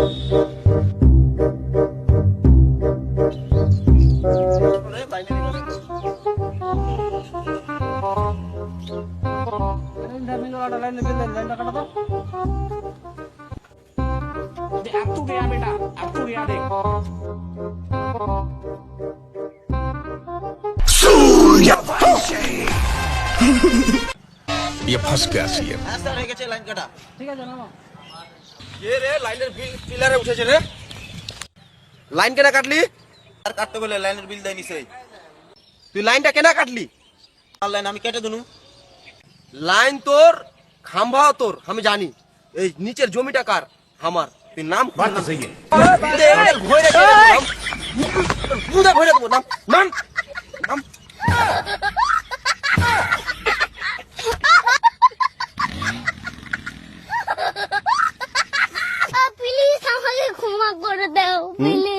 अब तू गया बेटा, अब तू गया देख। ये फंस गया सीएम। স্যার হয়ে গেছে লাইন কাটা। ঠিক আছে নামো। কে রে লাইনের পিলারে উঠেছে রে? লাইন কেনা কাটলি? আর কাটতে বলে লাইনের বিল দেয় নিছে। তুই লাইনটা কেনা কাটলি? আর লাইন আমি কেটে দিনু। লাইন তোর, খাম্বাও তোর, আমি জানি। এই নিচের জমিটা কার? আমার। তুই নাম बात तो सही है। ঘুরে দেবো নাম নাম নাম। প্লিজ আমাকে ক্ষমা করে দাও প্লিজ।